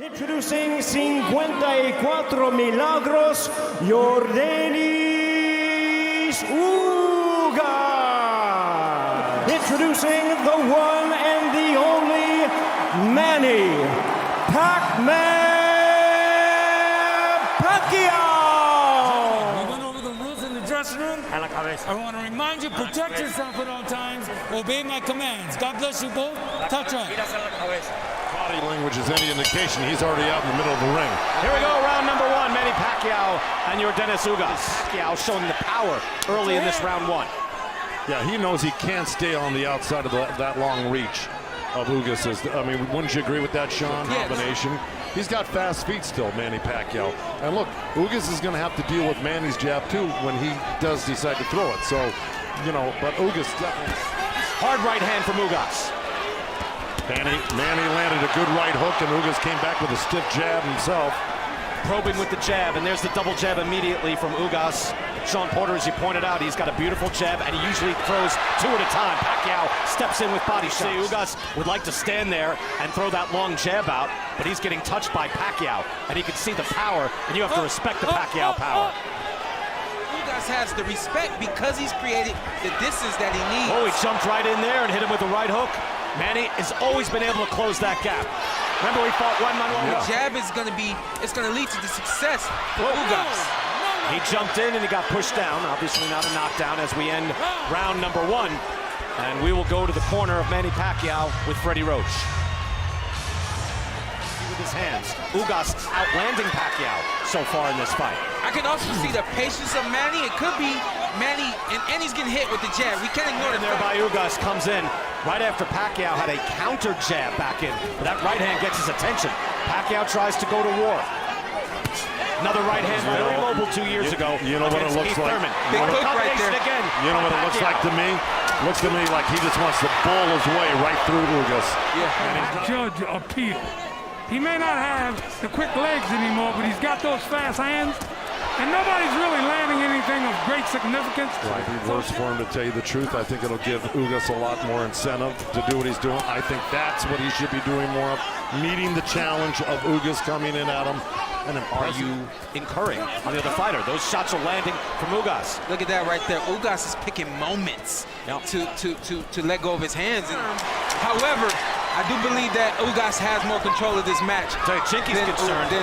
Introducing 54 milagros, Yordenis Ugas. Introducing the one and the only Manny Pacquiao. We went over the rules in the dressing room. I want to remind you, protect yourself at all times. Obey my commands. God bless you both. Touch on. Body language is any indication, he's already out in the middle of the ring. Here we go, round number one, Manny Pacquiao and Yordenis Ugas. Pacquiao showing the power early in this round one. Yeah, he knows he can't stay on the outside of that long reach of Ugas. I mean, wouldn't you agree with that, Sean? Yes. Combination. He's got fast feet still, Manny Pacquiao. And look, Ugas is going to have to deal with Manny's jab too when he does decide to throw it. So, you know, but Ugas definitely. Hard right hand from Ugas. Manny landed a good right hook, and Ugas came back with a stiff jab himself. Probing with the jab, and there's the double jab immediately from Ugas. Sean Porter, as you pointed out, he's got a beautiful jab, and he usually throws two at a time. Pacquiao steps in with body shots. Ugas would like to stand there and throw that long jab out, but he's getting touched by Pacquiao, and he can see the power, and you have to respect the Pacquiao power. Ugas has the respect because he's created the distance that he needs. Oh, he jumped right in there and hit him with the right hook. Manny has always been able to close that gap. Remember, we fought one man. The jab is going to lead to the success for Ugas. He jumped in and he got pushed down. Obviously not a knockdown as we end round number one. And we will go to the corner of Manny Pacquiao with Freddie Roach. With his hands, Ugas outlanding Pacquiao so far in this fight. I can also see the patience of Manny. It could be Manny, and he's getting hit with the jab. We can't ignore And the thereby Ugas comes in right after Pacquiao had a counter jab back in. But that right hand gets his attention. Pacquiao tries to go to war. Another right hand, very mobile 2 years ago. You know what it looks like? Big hook right there. Again You know what it looks like to me? Looks to me like he just wants to bowl his way right through Ugas. Judge appeal. He may not have the quick legs anymore, but he's got those fast hands. And nobody's really landing anything of great significance. Right, it'd be worse for him to tell you the truth. I think it'll give Ugas a lot more incentive to do what he's doing. I think that's what he should be doing more of, meeting the challenge of Ugas coming in at him. And are you incurring on the other fighter? Those shots are landing from Ugas. Look at that right there. Ugas is picking moments to let go of his hands. And, however, I do believe that Ugas has more control of this match. Chinky's concerned.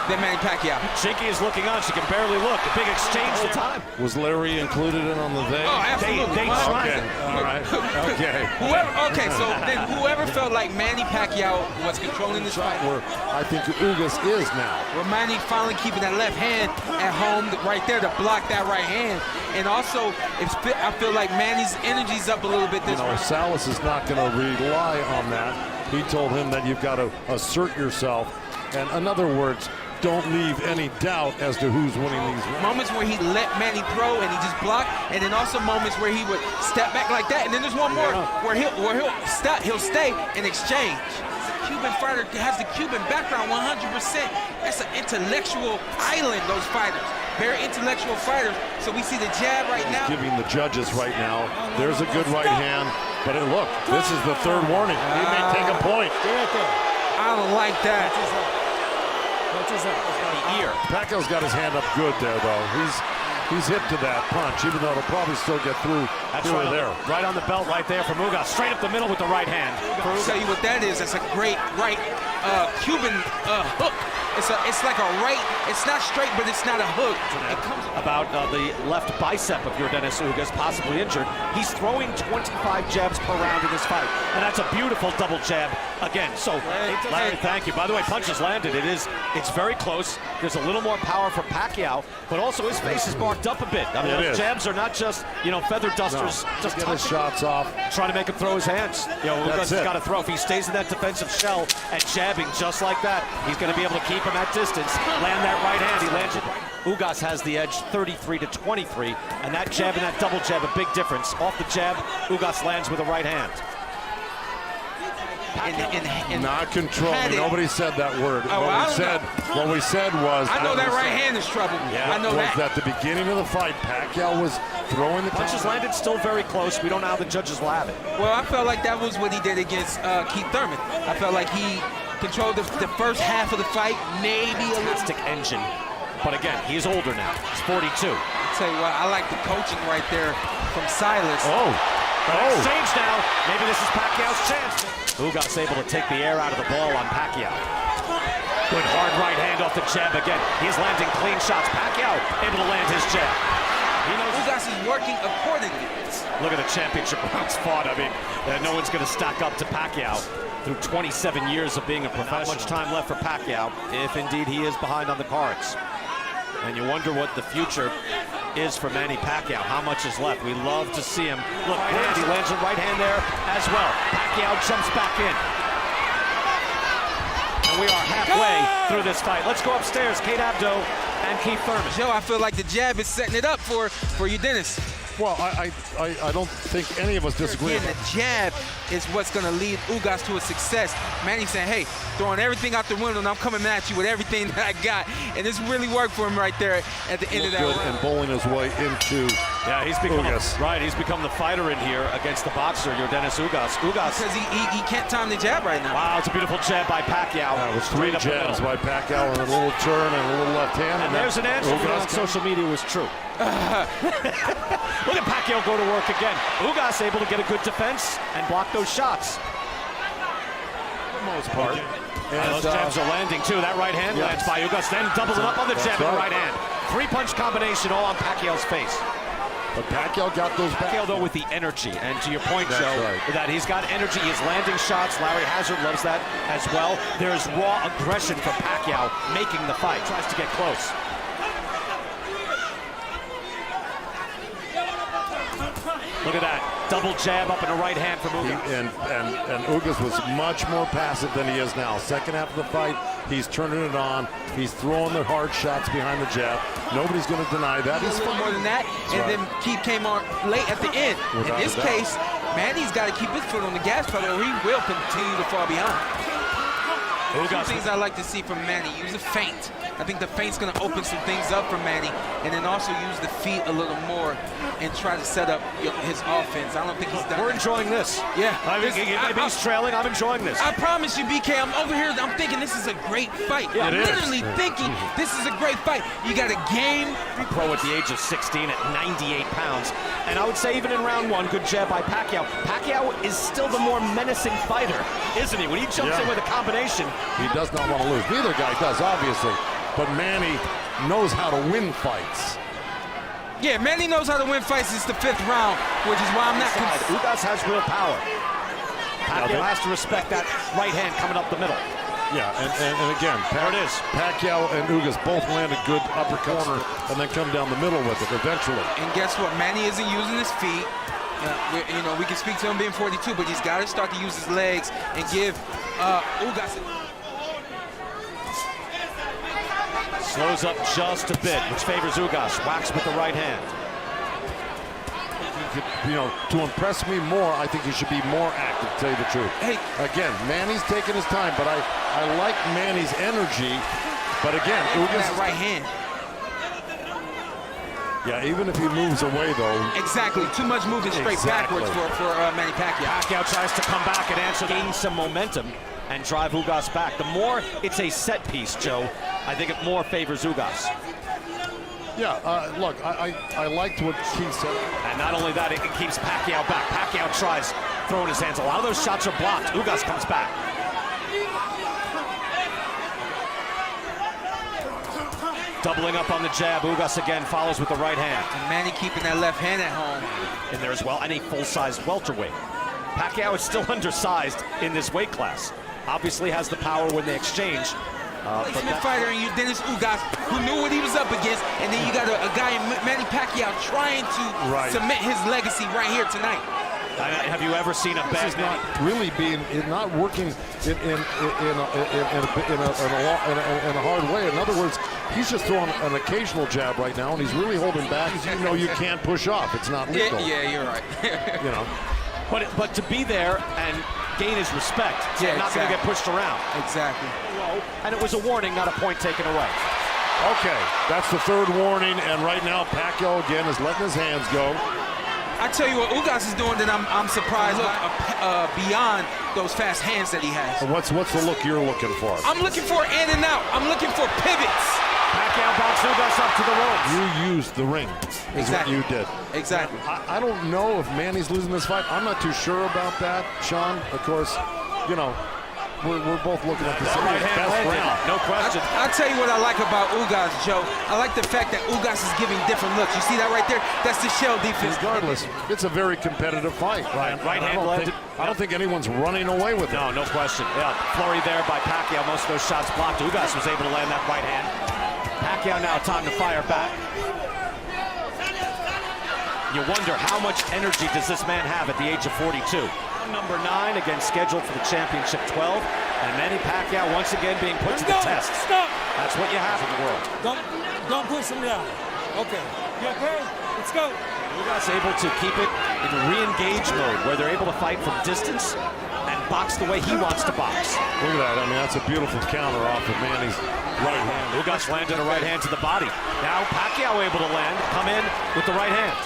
Than Manny Pacquiao. Chinky is looking on. She can barely look. A big exchange of time. Was Larry included in on the they? Oh, absolutely. They tried. Okay, all right. Okay. So then whoever felt like Manny Pacquiao was controlling this fight. Where I think Ugas is now. Where Manny finally keeping that left hand at home right there to block that right hand. And also, I feel like Manny's energy's up a little bit this round. Salas is not going to rely on that. He told him that you've got to assert yourself. And in other words, don't leave any doubt as to who's winning these rounds. Moments where he let Manny throw and he just blocked, and then also moments where he would step back like that, and then there's one more where he'll stay and exchange. The Cuban fighter has the Cuban background 100%. That's an intellectual island, those fighters. Very intellectual fighters. So we see the jab right now. Giving the judges right now. There's a good right hand, but look, this is the third warning. He may take a point. I don't like that. Pacquiao's got his hand up good there, though. He's hit to that punch, even though it'll probably still get through. That's right on the belt right there from Ugas. Straight up the middle with the right hand. I'll tell you what that is. That's a great right Cuban hook. It's like a right. It's not straight, but it's not a hook. It comes about the left bicep of Yordenis Ugas, possibly injured. He's throwing 25 jabs per round in this fight, and that's a beautiful double jab again. So, Larry, thank you. By the way, punches landed. It's very close. There's a little more power for Pacquiao, but also his face is marked up a bit. I mean, those jabs are not just feather dusters, just get his shots off, trying to make him throw his hands. Ugas has got to throw. If he stays in that defensive shell and jabbing just like that, he's going to be able to keep him at distance, land that right hand. He lands it. Ugas has the edge 33-23, and that jab and that double jab, a big difference. Off the jab, Ugas lands with a right hand. Not controlling. Nobody said that word. What we said was. I know that right hand is trouble. Yeah, I know that. At the beginning of the fight, Pacquiao was throwing the punches landed still very close. We don't know how the judges will have it. Well, I felt like that was what he did against Keith Thurman. I felt like he control the first half of the fight, maybe a little. Fantastic engine. But again, he's older now. He's 42. I'll tell you what, I like the coaching right there from Silas. Exchange now. Maybe this is Pacquiao's chance. Ugas able to take the air out of the ball on Pacquiao. Good hard right hand off the jab again. He's landing clean shots. Pacquiao able to land his jab. He knows Ugas is working accordingly. Look at the championship rounds fought. I mean, no one's going to stack up to Pacquiao through 27 years of being a professional. Not much time left for Pacquiao, if indeed he is behind on the cards. And you wonder what the future is for Manny Pacquiao. How much is left? We love to see him. Look, he lands a right hand there as well. Pacquiao jumps back in. And we are halfway through this fight. Let's go upstairs. Kate Abdo and Keith Thurman. Joe, I feel like the jab is setting it up for Yordenis. Well, I don't think any of us disagree. Again, the jab is what's going to lead Ugas to a success. Manny's saying, hey, throwing everything out the window, and I'm coming at you with everything that I got. And this really worked for him right there at the end of that round. And bowling his way into he's become Ugas. He's become the fighter in here against the boxer, Yordenis Ugas. Because he can't time the jab right now. Wow, it's a beautiful jab by Pacquiao. It was 3 jabs by Pacquiao and a little turn and a little left hand. And there's an answer for on social media was true. Look at Pacquiao go to work again. Ugas able to get a good defense and block those shots. For the most part. And those jabs are landing too. That right hand lands by Ugas, then doubles it up on the jab and the right hand. 3-punch combination all on Pacquiao's face. But Pacquiao got those back. Pacquiao though with the energy, and to your point, Joe, that he's got energy. He's landing shots. Larry Hazard loves that as well. There's raw aggression from Pacquiao making the fight. Tries to get close. Look at that. Double jab up in the right hand from Ugas. And Ugas was much more passive than he is now. Second half of the fight, he's turning it on. He's throwing the hard shots behind the jab. Nobody's going to deny that. He's a little more than that. And then Keith came on late at the end. In this case, Manny's got to keep his foot on the gas pedal or he will continue to fall behind. Two things I like to see from Manny. Use a feint. I think the feint's going to open some things up for Manny, and then also use the feet a little more and try to set up his offense. I don't think he's done. We're enjoying this. Yeah. He's trailing. I'm enjoying this. I promise you, BK, I'm over here. I'm thinking this is a great fight. Yeah, I'm literally thinking this is a great fight. You got a game. Pro at the age of 16 at 98 pounds. And I would say even in round 1, good jab by Pacquiao. Pacquiao is still the more menacing fighter, isn't he? When he jumps in with a combination. He does not want to lose. Neither guy does, obviously. But Manny knows how to win fights. Yeah, Manny knows how to win fights. It's the 5th round, which is why I'm not. Ugas has real power. Pacquiao has to respect that right hand coming up the middle. Yeah, and again, there it is. Pacquiao and Ugas both landed good upper corner and then come down the middle with it eventually. And guess what? Manny isn't using his feet. We can speak to him being 42, but he's got to start to use his legs and give Ugas. Slows up just a bit, which favors Ugas. Whacks with the right hand. To impress me more, I think he should be more active, to tell you the truth. Hey. Again, Manny's taking his time, but I like Manny's energy. But again, Ugas that right hand. Yeah, even if he moves away, though. Exactly. Too much moving straight backwards for Manny Pacquiao. Pacquiao tries to come back and answer, gain some momentum and drive Ugas back. The more it's a set piece, Joe, I think it more favors Ugas. Yeah, look, I liked what Keith said. And not only that, it keeps Pacquiao back. Pacquiao tries throwing his hands. A lot of those shots are blocked. Ugas comes back. Doubling up on the jab. Ugas again follows with the right hand. And Manny keeping that left hand at home. In there as well, and a full-size welterweight. Pacquiao is still undersized in this weight class. Obviously has the power when they exchange. Placement fighter in Yordenis Ugas, who knew what he was up against, and then you got a guy in Manny Pacquiao trying to cement his legacy right here tonight. Have you ever seen a bad not really being not working in a hard way? In other words, he's just throwing an occasional jab right now, and he's really holding back. You can't push off. It's not legal. Yeah, you're right. But to be there and gain his respect, not going to get pushed around. Exactly. And it was a warning, not a point taken away. Okay, that's the 3rd warning, and right now Pacquiao again is letting his hands go. I tell you what Ugas is doing that I'm surprised. Look, beyond those fast hands that he has. What's the look you're looking for? I'm looking for in and out. I'm looking for pivots. Pacquiao backs Ugas up to the ropes. You used the ring, is what you did. Exactly. I don't know if Manny's losing this fight. I'm not too sure about that, Sean. Of course, you know, we're both looking at the same best round. No question. I'll tell you what I like about Ugas, Joe. I like the fact that Ugas is giving different looks. You see that right there? That's the shell defense. Regardless, it's a very competitive fight. Right hand landed. I don't think anyone's running away with it. No question. Yeah, flurry there by Pacquiao. Most of those shots blocked. Ugas was able to land that right hand. Pacquiao now time to fire back. You wonder how much energy does this man have at the age of 42. Number 9, again scheduled for the championship 12. And Manny Pacquiao once again being put to the test. Stop. That's what you have in the world. Don't push him down. Okay. You okay? Let's go. Ugas able to keep it in re-engage mode where they're able to fight from distance and box the way he wants to box. Look at that. I mean, that's a beautiful counter off of Manny's right hand. Ugas landed a right hand to the body. Now Pacquiao able to come in with the right hand.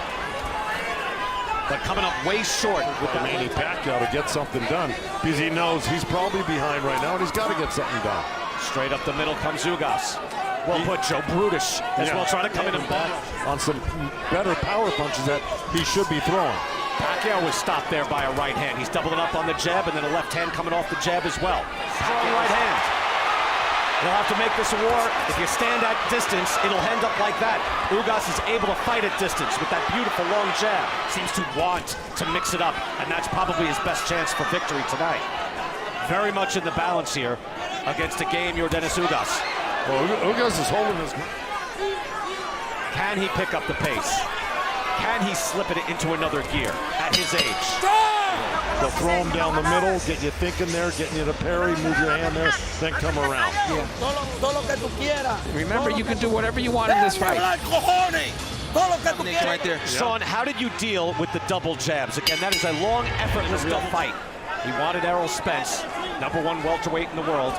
But coming up way short with that Manny Pacquiao to get something done because he knows he's probably behind right now and he's got to get something done. Straight up the middle comes Ugas. Well put, Joe. Brutish as well, trying to come in and block on some better power punches that he should be throwing. Pacquiao was stopped there by a right hand. He's doubling up on the jab and then a left hand coming off the jab as well. Strong right hand. They'll have to make this a war. If you stand at distance, it'll end up like that. Ugas is able to fight at distance with that beautiful long jab. Seems to want to mix it up, and that's probably his best chance for victory tonight. Very much in the balance here against a game Yordenis Ugas. Well, Ugas is holding his... Can he pick up the pace? Can he slip it into another gear at his age? They'll throw him down the middle, get you thinking there, getting you to parry, move your hand there, then come around. Remember, you can do whatever you want in this fight. Right there. Sean, how did you deal with the double jabs? Again, that is a long, effortless fight. He wanted Errol Spence, #1 welterweight in the world,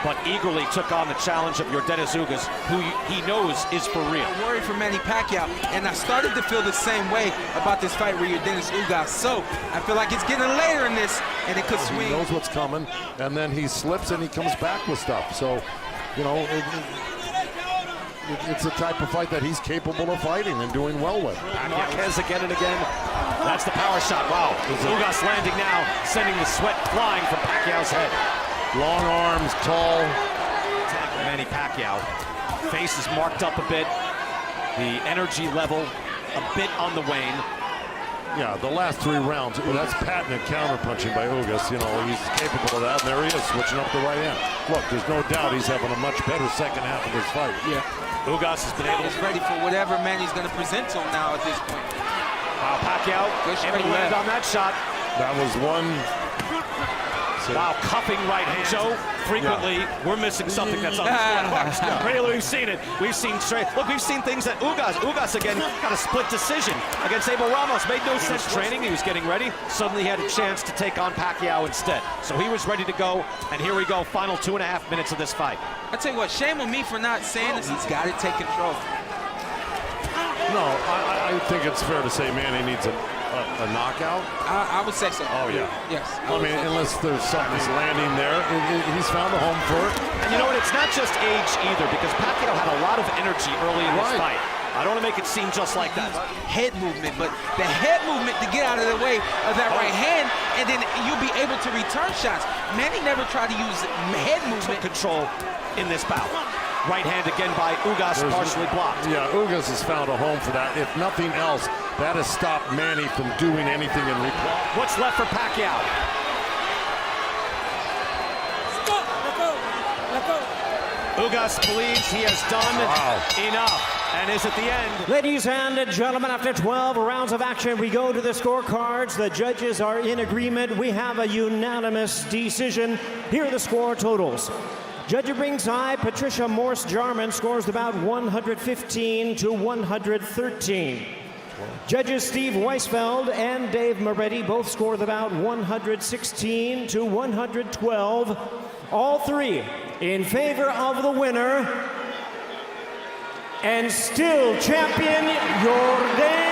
but eagerly took on the challenge of Yordenis Ugas, who he knows is for real. I'm worried for Manny Pacquiao, and I started to feel the same way about this fight with Yordenis Ugas. So I feel like it's getting later in this, and it could swing. He knows what's coming, and then he slips and he comes back with stuff. So, you know, it's a type of fight that he's capable of fighting and doing well with. Marquez again and again. That's the power shot. Wow. Ugas landing now, sending the sweat flying from Pacquiao's head. Long arms, tall. Manny Pacquiao. Face is marked up a bit. The energy level a bit on the wane. Yeah, the last 3 rounds, that's patented counter-punching by Ugas. You know, he's capable of that, and there he is, switching up the right hand. Look, there's no doubt he's having a much better second half of this fight. Yeah. Ugas has been able to... He's ready for whatever Manny's going to present to him now at this point. Wow, Pacquiao able to land on that shot. That was one... Wow, cuffing right hand. Joe, frequently, we're missing something that's on the scorecards. Really, we've seen it. We've seen straight. Look, we've seen things that Ugas again got a split decision against Abel Ramos. Made no sense training. He was getting ready. Suddenly he had a chance to take on Pacquiao instead. So he was ready to go. And here we go, final 2.5 minutes of this fight. I tell you what, shame on me for not saying this. He's got to take control. No, I think it's fair to say Manny needs a knockout. I would say so. Oh, yeah. Yes. I mean, unless there's something that's landing there, he's found a home for it. And you know what? It's not just age either, because Pacquiao had a lot of energy early in this fight. I don't want to make it seem just like that. Head movement, but the head movement to get out of the way of that right hand, and then you'll be able to return shots. Manny never tried to use head movement. Control in this bout. Right hand again by Ugas, partially blocked. Yeah, Ugas has found a home for that. If nothing else, that has stopped Manny from doing anything in reply. What's left for Pacquiao? Ugas believes he has done enough and is at the end. Ladies and gentlemen, after 12 rounds of action, we go to the scorecards. The judges are in agreement. We have a unanimous decision. Here are the score totals. Judge at ringside, Patricia Morse-Jarman scores the bout 115 to 113. Judges Steve Weisfeld and Dave Moretti both score the bout 116 to 112. All three in favor of the winner and still champion Yordenis